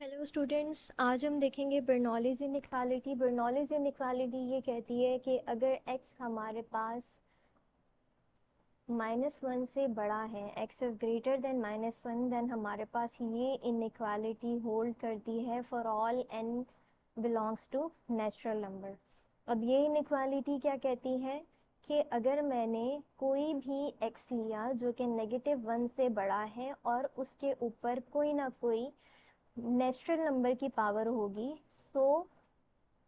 Hello students, आज हम देखेंगे बर्नौलीज़ इनइक्वालिटी। बर्नौलीज़ इनइक्वालिटी ये कहती है कि अगर x हमारे पास -1 से बड़ा है, x is greater than -1, then हमारे पास ये इनइक्वालिटी होल्ड करती है for all n belongs to natural number. अब ये इनइक्वालिटी क्या कहती है कि अगर मैंने कोई भी x लिया जो कि -1 से बड़ा है और उसके ऊपर कोई ना कोई नेचुरल नंबर की पावर होगी, सो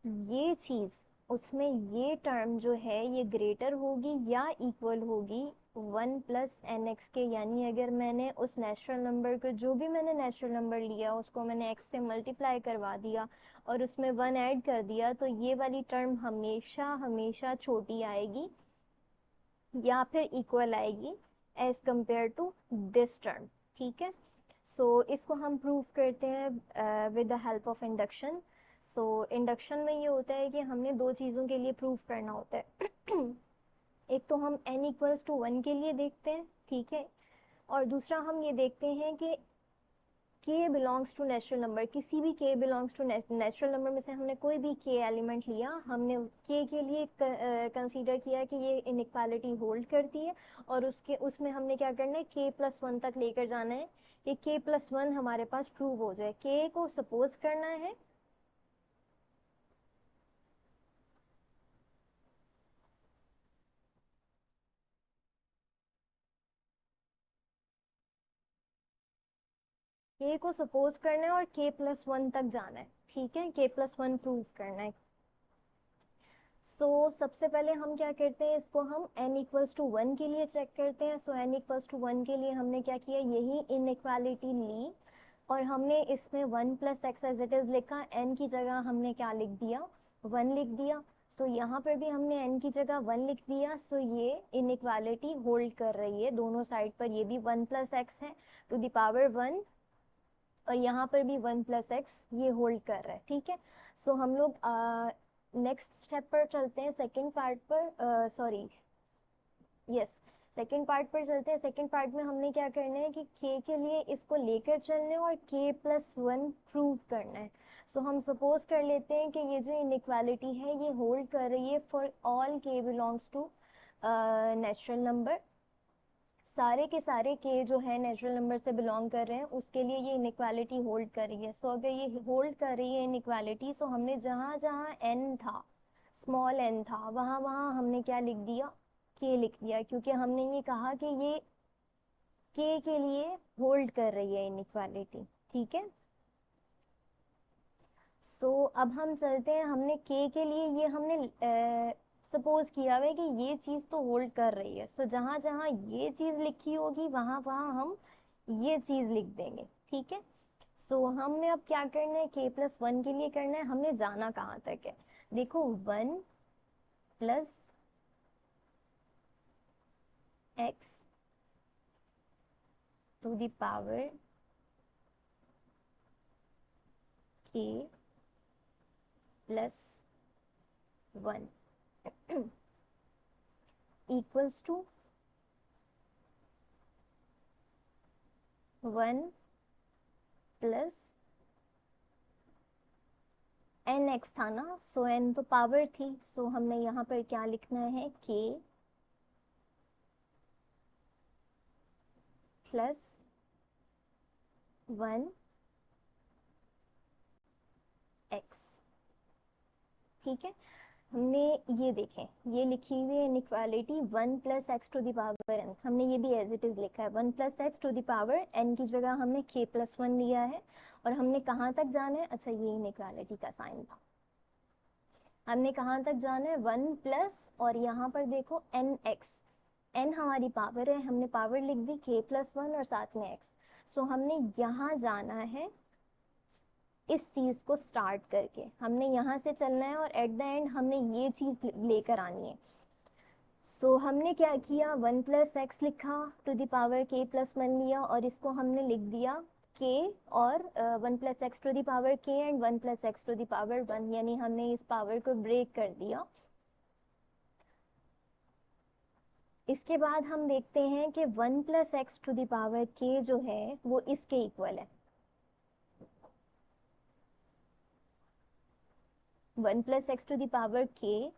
ये चीज उसमें ये टर्म जो है ये ग्रेटर होगी या इक्वल होगी 1 + nx के। यानी अगर मैंने उस नेचुरल नंबर को, जो भी मैंने नेचुरल नंबर लिया उसको मैंने x से मल्टीप्लाई करवा दिया और उसमें 1 ऐड कर दिया, तो ये वाली टर्म हमेशा हमेशा छोटी आएगी या फिर इक्वल आएगी as compare to this term. ठीक है, सो इसको हम प्रूव करते हैं with the help of induction. So induction में ये होता है कि हमने दो चीज़ों के लिए प्रूव करना होता है। एक तो हम n = 1 के लिए देखते हैं, ठीक है, और दूसरा हम ये देखते हैं कि k belongs to natural number, किसी भी k belongs to natural number में से हमने कोई भी k एलिमेंट लिया, हमने k के लिए कंसीडर किया कि ये इनइक्वालिटी होल्ड करती है और उसमें हमने क्या करना है, k+1 तक लेकर जाना है कि k+1 हमारे पास प्रूव हो जाए। k को सपोज करना है k को सपोज करना है और k+1 तक जाना है। ठीक है, k+1 प्रूव करना है। सबसे पहले हम क्या करते हैं, इसको हम n = 1 के लिए चेक करते हैं। n = 1 के लिए हमने क्या किया, यही इनइक्वालिटी ली और हमने इसमें 1 + x एज इट इज लिखा, n की जगह हमने क्या लिख दिया, 1 लिख दिया। यहाँ पर भी हमने n की जगह 1 लिख दिया। ये इनइक्वालिटी होल्ड कर रही है दोनों साइड पर, ये भी 1 + x है टू द पावर 1 और यहाँ पर भी 1 + x ये होल्ड कर रहा है। ठीक है, हम लोग नेक्स्ट स्टेप पर चलते हैं, सेकंड पार्ट पर, सॉरी, यस, सेकंड पार्ट पर चलते हैं। सेकंड पार्ट में हमने क्या करना है कि k के लिए इसको लेकर चलना है और k+1 प्रूव करना है। हम सपोज कर लेते हैं कि ये जो इनइक्वालिटी है ये होल्ड कर रही है for all k belongs to natural number. सारे के सारे के जो है नेचुरल नंबर से बिलोंग कर रहे हैं, उसके लिए ये इनइक्वालिटी होल्ड कर रही है। अगर ये होल्ड कर रही है इनइक्वालिटी, हमने जहां जहां n था, स्मॉल n था, वहां वहां हमने क्या लिख दिया, k लिख दिया, क्योंकि हमने ये कहा कि ये k के लिए होल्ड कर रही है इनइक्वालिटी। ठीक है, अब हम चलते हैं, हमने k के लिए ये हमने सपोज किया हुआ है कि ये चीज तो होल्ड कर रही है। जहां जहां ये चीज लिखी होगी वहां वहां हम ये चीज लिख देंगे। ठीक है, हमने अब क्या करना है, k+1 के लिए करना है, हमने जाना कहाँ तक है, देखो 1 + x to the power k+1 equals to 1 + nx था ना, n तो पावर थी, हमने यहाँ पर क्या लिखना है, k+1 x। ठीक है, हमने ये देखें, ये लिखी हुई है inequality 1 + x to the power n, हमने ये भी एज इट इज लिखा है 1 + x to the power n की जगह हमने k+1 लिया है और हमने कहाँ तक जाना है, अच्छा ये इनइक्वालिटी का साइन था, हमने कहाँ तक जाना है, 1 प्लस और यहाँ पर देखो nx, n हमारी पावर है, हमने पावर लिख दी k+1 और साथ में x। हमने यहाँ जाना है, इस चीज को स्टार्ट करके हमने यहाँ से चलना है और एट द एंड हमने ये चीज लेकर आनी है। हमने क्या किया, 1 + x लिखा टू द पावर k+1 लिया और इसको हमने लिख दिया k और 1 + x to the power k and 1 + x to the power 1, यानी हमने इस पावर को ब्रेक कर दिया। इसके बाद हम देखते हैं कि 1 + x to the power k जो है वो इसके इक्वल है। 1 plus x to the power k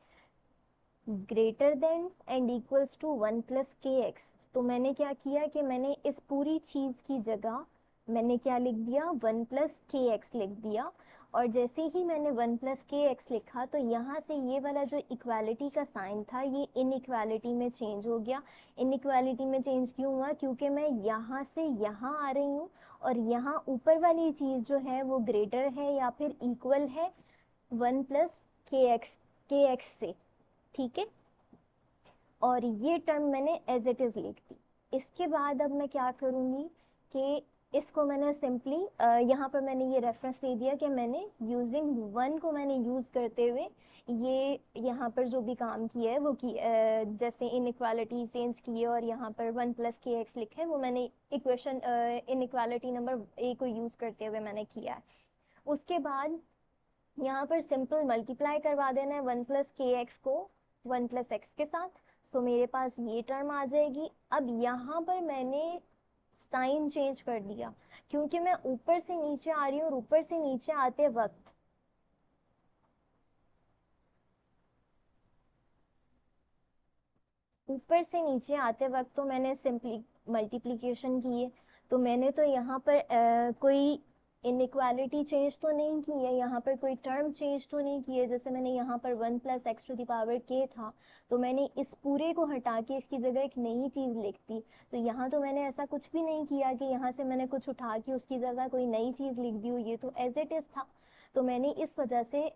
greater than and equals to 1 plus k x. तो मैंने क्या किया कि मैंने इस पूरी चीज की जगह मैंने क्या लिख दिया, 1 प्लस के एक्स लिख दिया। और जैसे ही मैंने 1 प्लस के एक्स लिखा तो यहाँ से ये वाला जो इक्वालिटी का साइन था ये इनइक्वालिटी में चेंज हो गया। इनइक्वालिटी में चेंज क्यों हुआ, क्योंकि मैं यहाँ से यहाँ आ रही हूँ और यहाँ ऊपर वाली चीज जो है वो ग्रेटर है या फिर इक्वल है 1 प्लस के एक्स से, ठीक है। और ये टर्म मैंने एज इट इज लिख दी। इसके बाद अब मैं क्या करूंगी कि इसको मैंने सिंपली यहाँ पर मैंने ये रेफरेंस दे दिया कि मैंने यूजिंग 1 को मैंने यूज करते हुए ये यहाँ पर जो भी काम किया है वो जैसे इनइक्वालिटी चेंज की है और यहाँ पर 1 प्लस के एक्स लिखा है वो मैंने इक्वेशन इनइक्वालिटी नंबर ए को यूज करते हुए मैंने किया है। उसके बाद यहाँ पर सिंपल मल्टीप्लाई करवा देना है 1 प्लस के एक्स को 1 प्लस एक्स के साथ। सो मेरे पास ये टर्म आ जाएगी। अब यहाँ पर मैंने साइन चेंज कर दिया क्योंकि मैं ऊपर से नीचे आ रही हूँ और ऊपर से नीचे आते वक्त तो मैंने सिंपली मल्टीप्लिकेशन की है। तो मैंने तो यहाँ पर कोई इनइक्वालिटी चेंज तो नहीं की है, यहाँ पर कोई टर्म चेंज तो नहीं की है। जैसे मैंने यहाँ पर 1 plus x to the power k था तो मैंने इस पूरे को हटा के इसकी जगह एक नई चीज लिख दी। तो यहाँ तो मैंने ऐसा कुछ भी नहीं किया कि यहाँ से मैंने कुछ उठा के उसकी जगह कोई नई चीज लिख दी हो, ये तो एज इट इज था। तो मैंने इस वजह से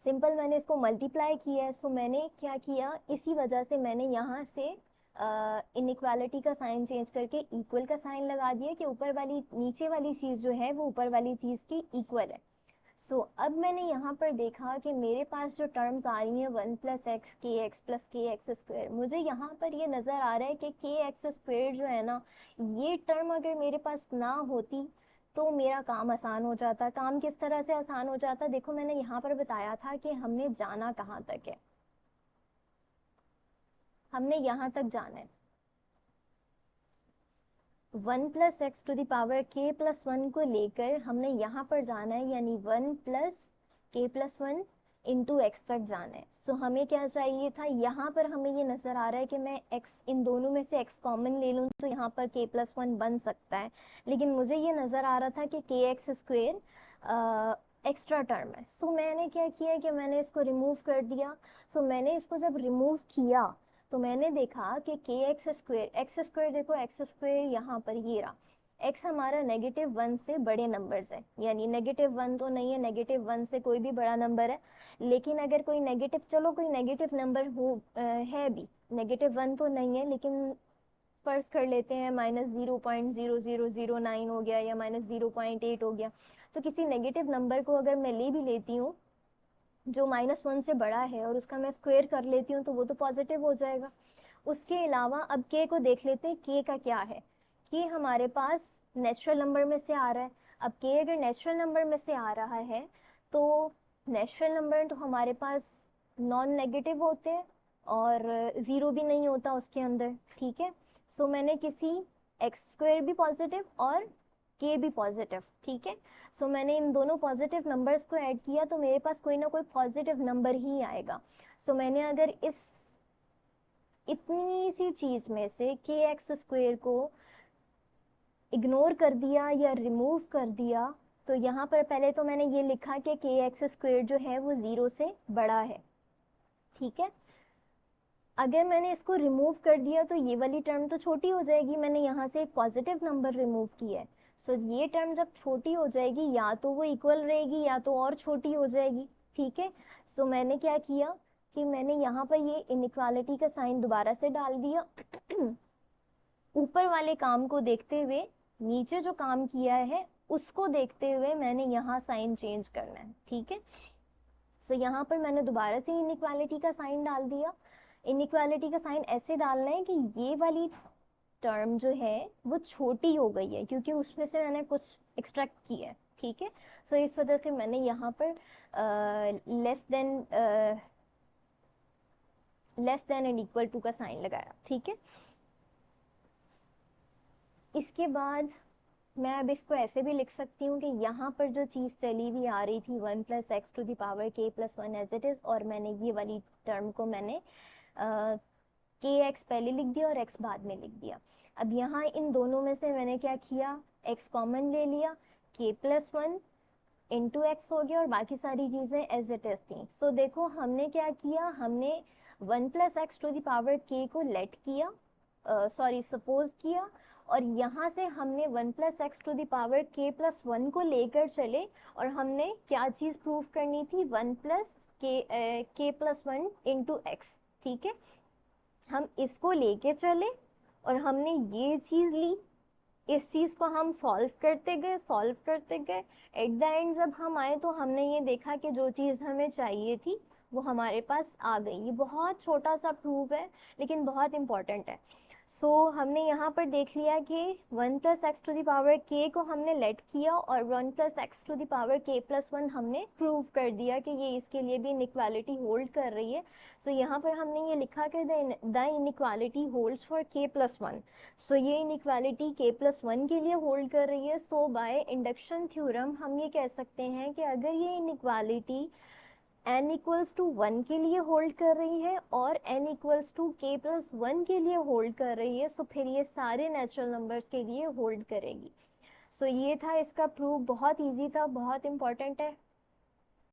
सिंपल मैंने इसको मल्टीप्लाई किया है। सो मैंने क्या किया, इसी वजह से मैंने यहाँ से इनइक्वालिटी का साइन चेंज करके इक्वल का साइन लगा दिया कि ऊपर वाली नीचे वाली चीज जो है वो ऊपर वाली चीज की इक्वल है। सो अब मैंने यहाँ पर देखा कि मेरे पास जो टर्म्स आ रही हैं 1 प्लस एक्स के x plus k x square, मुझे यहाँ पर ये नजर आ रहा है कि के एक्स स्क्वायर जो है ना, ये टर्म अगर मेरे पास ना होती तो मेरा काम आसान हो जाता। काम किस तरह से आसान हो जाता, देखो मैंने यहाँ पर बताया था कि हमने जाना कहाँ तक है, हमने यहाँ तक जाना है 1 plus x to the power k plus 1 को लेकर हमने यहाँ पर जाना है, यानी 1 प्लस के प्लस 1 इंटू एक्स तक जाना है। सो हमें क्या चाहिए था, यहाँ पर हमें ये नजर आ रहा है कि मैं x इन दोनों में से x कॉमन ले लूँ तो यहाँ पर k प्लस 1 बन सकता है, लेकिन मुझे ये नजर आ रहा था कि के एक्स स्क्वेयर एक्स्ट्रा टर्म है। सो मैंने क्या किया कि मैंने इसको रिमूव कर दिया। सो मैंने इसको जब रिमूव किया तो मैंने देखा कि के एक्स स्क्वेयर देखो एक्स स्क्वेयर यहाँ पर ये रहा, एक्स हमारा -1 से बड़े नंबर्स है, यानी -1 तो नहीं है, -1 से कोई भी बड़ा नंबर है। लेकिन अगर कोई नेगेटिव, चलो कोई नेगेटिव नंबर हो है भी, -1 तो नहीं है लेकिन फर्ज कर लेते हैं -0.0009 हो गया या -0.8 हो गया। तो किसी नेगेटिव नंबर को अगर मैं ले भी लेती हूँ जो -1 से बड़ा है और उसका मैं स्क्वायर कर लेती हूँ तो वो तो पॉजिटिव हो जाएगा। उसके अलावा अब के को देख लेते हैं, के का क्या है। के हमारे पास नेचुरल नंबर में से आ रहा है। अब के अगर नेचुरल नंबर में से आ रहा है तो नेचुरल नंबर तो हमारे पास नॉन नेगेटिव होते हैं और जीरो भी नहीं होता उसके अंदर, ठीक है। सो मैंने किसी एक्स स्क्वायर भी पॉजिटिव और के भी पॉजिटिव, ठीक है। सो मैंने इन दोनों पॉजिटिव नंबर्स को ऐड किया तो मेरे पास कोई ना कोई पॉजिटिव नंबर ही आएगा। सो मैंने अगर इस इतनी सी चीज में से के एक्स स्क्वेयर को इग्नोर कर दिया या रिमूव कर दिया तो यहाँ पर पहले तो मैंने ये लिखा कि के एक्स स्क्वेयर जो है वो 0 से बड़ा है, ठीक है। अगर मैंने इसको रिमूव कर दिया तो ये वाली टर्म तो छोटी हो जाएगी, मैंने यहाँ से एक पॉजिटिव नंबर रिमूव किया है। सो ये टर्म जब छोटी हो जाएगी या तो वो इक्वल रहेगी या तो और छोटी हो जाएगी, ठीक है। सो मैंने क्या किया कि मैंने यहाँ पर ये इनइक्वालिटी का साइन दोबारा से डाल दिया ऊपर वाले काम को देखते हुए नीचे जो काम किया है उसको देखते हुए मैंने यहाँ साइन चेंज करना है, ठीक है। सो यहाँ पर मैंने दोबारा से इनइक्वालिटी का साइन डाल दिया। इनइक्वालिटी का साइन ऐसे डालना है कि ये वाली टर्म जो है वो छोटी हो गई है क्योंकि उसमें से मैंने कुछ एक्सट्रैक्ट किया है, ठीक है। सो इस वजह से मैंने यहाँ पर less than and equal to का साइन लगाया, ठीक है। इसके बाद मैं अब इसको ऐसे भी लिख सकती हूँ कि यहाँ पर जो चीज़ चली हुई आ रही थी 1 + x⁻k+1 एज इट इज़, और मैंने ये वाली टर्म को मैंने के एक्स पहले लिख दिया और एक्स बाद में लिख दिया। अब यहाँ इन दोनों में से मैंने क्या किया, एक्स कॉमन ले लिया, k+1 इंटू एक्स हो गया और बाकी सारी चीजें एज इट इज थी। सो देखो हमने क्या किया, हमने 1 + x⁻k को लेट किया, सॉरी सपोज किया, और यहाँ से हमने 1 + x⁻k+1 को लेकर चले और हमने क्या चीज प्रूव करनी थी, 1 + k+1 इंटू एक्स। ठीक है, हम इसको लेके चले और हमने ये चीज ली, इस चीज को हम सॉल्व करते गए, सॉल्व करते गए, एट द एंड जब हम आए तो हमने ये देखा कि जो चीज हमें चाहिए थी वो हमारे पास आ गई। ये बहुत छोटा सा प्रूफ है लेकिन बहुत इंपॉर्टेंट है। सो हमने यहाँ पर देख लिया कि 1 + x⁻k को हमने लेट किया और 1 + x⁻k+1 हमने प्रूव कर दिया कि ये इसके लिए भी इनइक्वालिटी होल्ड कर रही है। सो यहाँ पर हमने ये लिखा कि the inequality holds for k+1। सो ये इनइक्वालिटी k+1 के लिए होल्ड कर रही है। सो बाय इंडक्शन थ्योरम हम ये कह सकते हैं कि अगर ये इनइक्वालिटी n = 1 के लिए होल्ड कर रही है और n = k+1 के लिए होल्ड कर रही है, सो फिर ये सारे नेचुरल नंबर्स के लिए होल्ड करेगी। सो ये था इसका प्रूफ, बहुत इजी था, बहुत इंपॉर्टेंट है।